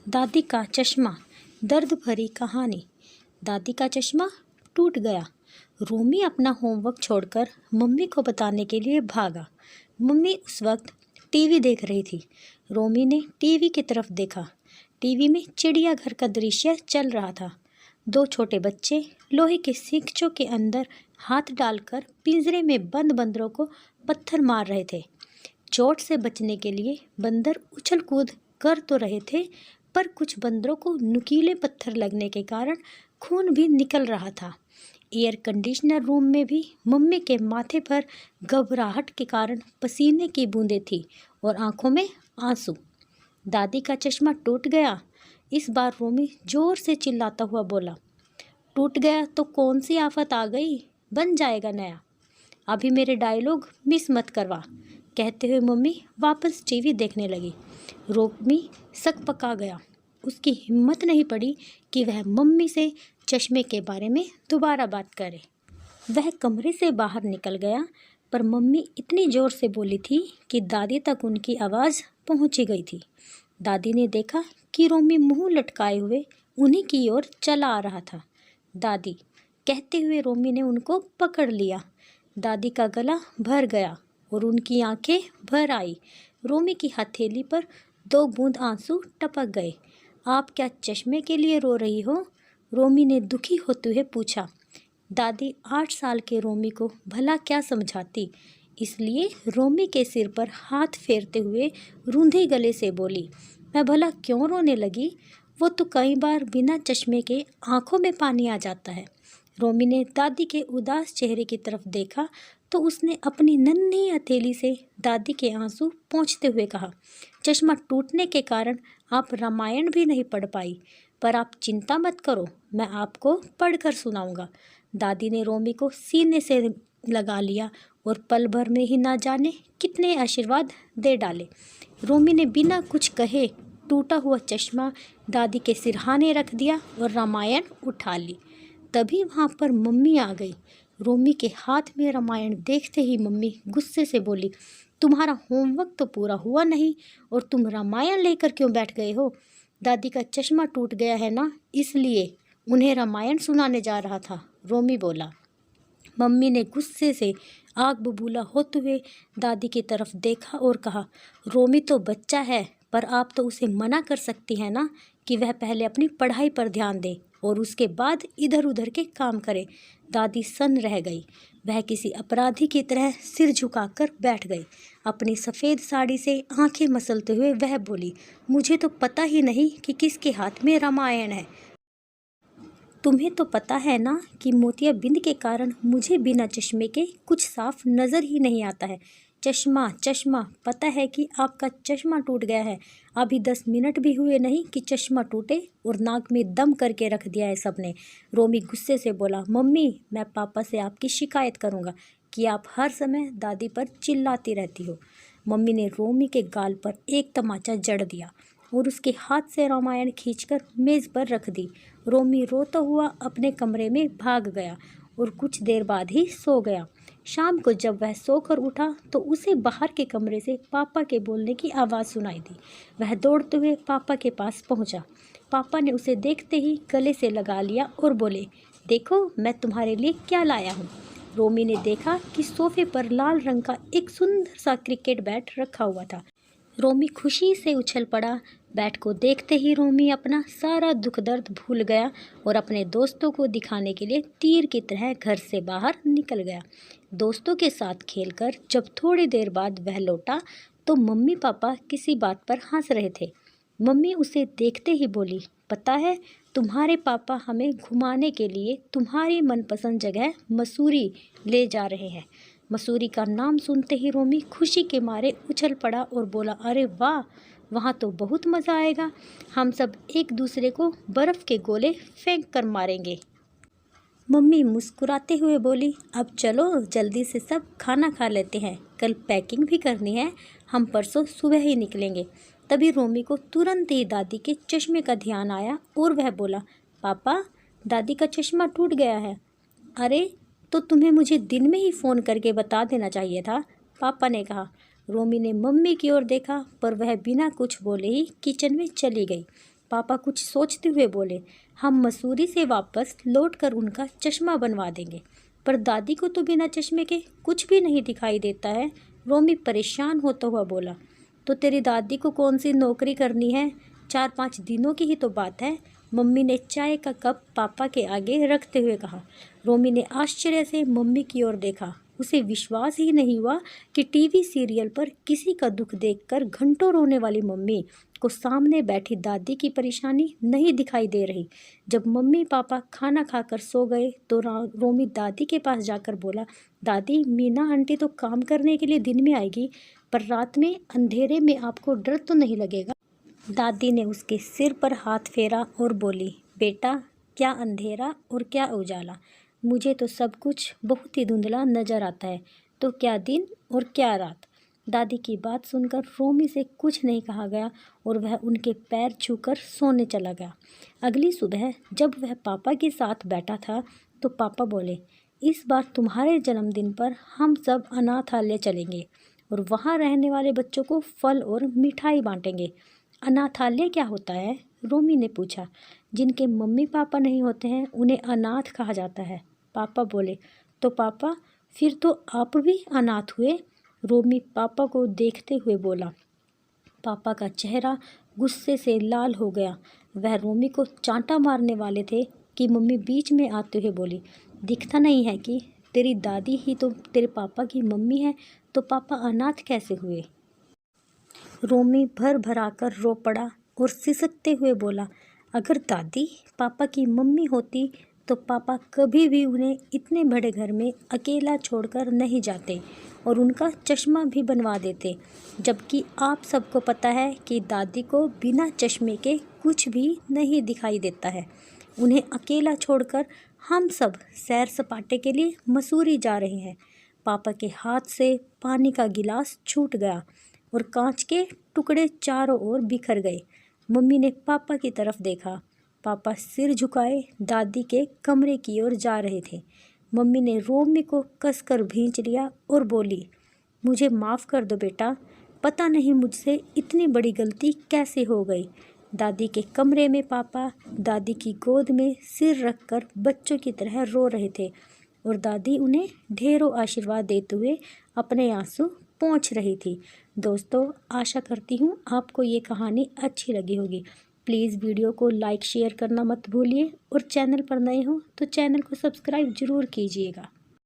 दादी का चश्मा। दर्द भरी कहानी। दादी का चश्मा टूट गया। रोमी अपना होमवर्क छोड़कर मम्मी को बताने के लिए भागा। मम्मी उस वक्त टीवी देख रही थी। रोमी ने टीवी की तरफ देखा। टीवी में चिड़ियाघर का दृश्य चल रहा था। दो छोटे बच्चे लोहे के सींगों के अंदर हाथ डालकर पिंजरे में बंद बंदरों को पत्थर मार रहे थे। चोट से बचने के लिए बंदर उछल कूद कर तो रहे थे, पर कुछ बंदरों को नुकीले पत्थर लगने के कारण खून भी निकल रहा था। एयर कंडीशनर रूम में भी मम्मी के माथे पर घबराहट के कारण पसीने की बूंदें थी और आंखों में आंसू। दादी का चश्मा टूट गया। इस बार रोमी जोर से चिल्लाता हुआ बोला, टूट गया तो कौन सी आफत आ गई, बन जाएगा नया। अभी मेरे डायलॉग मिस मत करवा, कहते हुए मम्मी वापस टीवी देखने लगी। रोमी सकपका गया। उसकी हिम्मत नहीं पड़ी कि वह मम्मी से चश्मे के बारे में दोबारा बात करे। वह कमरे से बाहर निकल गया, पर मम्मी इतनी ज़ोर से बोली थी कि दादी तक उनकी आवाज़ पहुंची गई थी। दादी ने देखा कि रोमी मुंह लटकाए हुए उन्हीं की ओर चला आ रहा था। दादी कहते हुए रोमी ने उनको पकड़ लिया। दादी का गला भर गया और उनकी आंखें भर आई। रोमी की हथेली पर 2 बूंद आंसू टपक गए। आप क्या चश्मे के लिए रो रही हो? रोमी ने दुखी होते हुए पूछा। दादी 8 साल के रोमी को भला क्या समझाती, इसलिए रोमी के सिर पर हाथ फेरते हुए रूंधे गले से बोली, मैं भला क्यों रोने लगी? वो तो कई बार बिना चश्मे के आंखों में पानी आ जाता है। रोमी ने दादी के उदास चेहरे की तरफ देखा तो उसने अपनी नन्ही हथेली से दादी के आंसू पोंछते हुए कहा, चश्मा टूटने के कारण आप रामायण भी नहीं पढ़ पाई, पर आप चिंता मत करो, मैं आपको पढ़कर सुनाऊंगा। दादी ने रोमी को सीने से लगा लिया और पल भर में ही ना जाने कितने आशीर्वाद दे डाले। रोमी ने बिना कुछ कहे टूटा हुआ चश्मा दादी के सिरहाने रख दिया और रामायण उठा ली। तभी वहाँ पर मम्मी आ गई। रोमी के हाथ में रामायण देखते ही मम्मी गुस्से से बोली, तुम्हारा होमवर्क तो पूरा हुआ नहीं और तुम रामायण लेकर क्यों बैठ गए हो? दादी का चश्मा टूट गया है ना, इसलिए उन्हें रामायण सुनाने जा रहा था, रोमी बोला। मम्मी ने गुस्से से आग बबूला होते हुए दादी की तरफ देखा और कहा, रोमी तो बच्चा है, पर आप तो उसे मना कर सकती हैं ना कि वह पहले अपनी पढ़ाई पर ध्यान दे और उसके बाद इधर उधर के काम करे। दादी सन्न रह गई। वह किसी अपराधी की तरह सिर झुकाकर बैठ गई। अपनी सफ़ेद साड़ी से आंखें मसलते हुए वह बोली, मुझे तो पता ही नहीं कि किसके हाथ में रामायण है। तुम्हें तो पता है ना कि मोतियाबिंद के कारण मुझे बिना चश्मे के कुछ साफ नज़र ही नहीं आता है। चश्मा चश्मा, पता है कि आपका चश्मा टूट गया है। अभी 10 मिनट भी हुए नहीं कि चश्मा टूटे और नाक में दम करके रख दिया है सबने। रोमी गुस्से से बोला, मम्मी मैं पापा से आपकी शिकायत करूँगा कि आप हर समय दादी पर चिल्लाती रहती हो। मम्मी ने रोमी के गाल पर एक तमाचा जड़ दिया और उसके हाथ से रामायण खींचकर मेज़ पर रख दी। रोमी रोता हुआ अपने कमरे में भाग गया और कुछ देर बाद ही सो गया। शाम को जब वह सोकर उठा तो उसे बाहर के कमरे से पापा के बोलने की आवाज़ सुनाई दी। वह दौड़ते हुए पापा के पास पहुंचा। पापा ने उसे देखते ही गले से लगा लिया और बोले, देखो मैं तुम्हारे लिए क्या लाया हूँ। रोमी ने देखा कि सोफे पर लाल रंग का एक सुंदर सा क्रिकेट बैट रखा हुआ था। रोमी खुशी से उछल पड़ा। बैट को देखते ही रोमी अपना सारा दुख दर्द भूल गया और अपने दोस्तों को दिखाने के लिए तीर की तरह घर से बाहर निकल गया। दोस्तों के साथ खेलकर जब थोड़ी देर बाद वह लौटा तो मम्मी पापा किसी बात पर हंस रहे थे। मम्मी उसे देखते ही बोली, पता है तुम्हारे पापा हमें घुमाने के लिए तुम्हारी मनपसंद जगह मसूरी ले जा रहे हैं। मसूरी का नाम सुनते ही रोमी खुशी के मारे उछल पड़ा और बोला, अरे वाह, वहाँ तो बहुत मज़ा आएगा। हम सब एक दूसरे को बर्फ़ के गोले फेंक कर मारेंगे। मम्मी मुस्कुराते हुए बोली, अब चलो जल्दी से सब खाना खा लेते हैं, कल पैकिंग भी करनी है, हम परसों सुबह ही निकलेंगे। तभी रोमी को तुरंत ही दादी के चश्मे का ध्यान आया और वह बोला, पापा दादी का चश्मा टूट गया है। अरे तो तुम्हें मुझे दिन में ही फ़ोन करके बता देना चाहिए था, पापा ने कहा। रोमी ने मम्मी की ओर देखा, पर वह बिना कुछ बोले ही किचन में चली गई। पापा कुछ सोचते हुए बोले, हम मसूरी से वापस लौटकर उनका चश्मा बनवा देंगे। पर दादी को तो बिना चश्मे के कुछ भी नहीं दिखाई देता है। रोमी परेशान होता हुआ बोला, तो तेरी दादी को कौन सी नौकरी करनी है? 4-5 दिनों की ही तो बात है। मम्मी ने चाय का कप पापा के आगे रखते हुए कहा। रोमी ने आश्चर्य से मम्मी की ओर देखा। उसे विश्वास ही नहीं हुआ कि टीवी सीरियल पर किसी का दुख देखकर घंटों रोने वाली मम्मी को सामने बैठी दादी की परेशानी नहीं दिखाई दे रही। जब मम्मी पापा खाना खाकर सो गए तो रोमी दादी के पास जाकर बोला, दादी, मीना आंटी तो काम करने के लिए दिन में आएगी, पर रात में अंधेरे में आपको डर तो नहीं लगेगा? दादी ने उसके सिर पर हाथ फेरा और बोली, बेटा, क्या अंधेरा और क्या उजाला, मुझे तो सब कुछ बहुत ही धुंधला नज़र आता है, तो क्या दिन और क्या रात। दादी की बात सुनकर रोमी से कुछ नहीं कहा गया और वह उनके पैर छूकर सोने चला गया। अगली सुबह जब वह पापा के साथ बैठा था तो पापा बोले, इस बार तुम्हारे जन्मदिन पर हम सब अनाथालय चलेंगे और वहाँ रहने वाले बच्चों को फल और मिठाई बांटेंगे। अनाथालय क्या होता है? रोमी ने पूछा। जिनके मम्मी पापा नहीं होते हैं उन्हें अनाथ कहा जाता है, पापा बोले। तो पापा, फिर तो आप भी अनाथ हुए? रोमी पापा को देखते हुए बोला। पापा का चेहरा गुस्से से लाल हो गया। वह रोमी को चांटा मारने वाले थे कि मम्मी बीच में आते हुए बोली, दिखता नहीं है कि तेरी दादी ही तो तेरे पापा की मम्मी है, तो पापा अनाथ कैसे हुए? रोमी भर भरा कर रो पड़ा और सिसकते हुए बोला, अगर दादी पापा की मम्मी होती तो पापा कभी भी उन्हें इतने बड़े घर में अकेला छोड़कर नहीं जाते और उनका चश्मा भी बनवा देते। जबकि आप सबको पता है कि दादी को बिना चश्मे के कुछ भी नहीं दिखाई देता है। उन्हें अकेला छोड़कर हम सब सैर सपाटे के लिए मसूरी जा रहे हैं। पापा के हाथ से पानी का गिलास छूट गया और कांच के टुकड़े चारों ओर बिखर गए। मम्मी ने पापा की तरफ देखा। पापा सिर झुकाए दादी के कमरे की ओर जा रहे थे। मम्मी ने रोमी को कसकर भींच लिया और बोली, मुझे माफ़ कर दो बेटा, पता नहीं मुझसे इतनी बड़ी गलती कैसे हो गई। दादी के कमरे में पापा दादी की गोद में सिर रखकर बच्चों की तरह रो रहे थे और दादी उन्हें ढेरों आशीर्वाद देते हुए अपने आंसू पोंछ रही थी। दोस्तों, आशा करती हूँ आपको ये कहानी अच्छी लगी होगी। प्लीज़ वीडियो को लाइक शेयर करना मत भूलिए और चैनल पर नए हो तो चैनल को सब्सक्राइब ज़रूर कीजिएगा।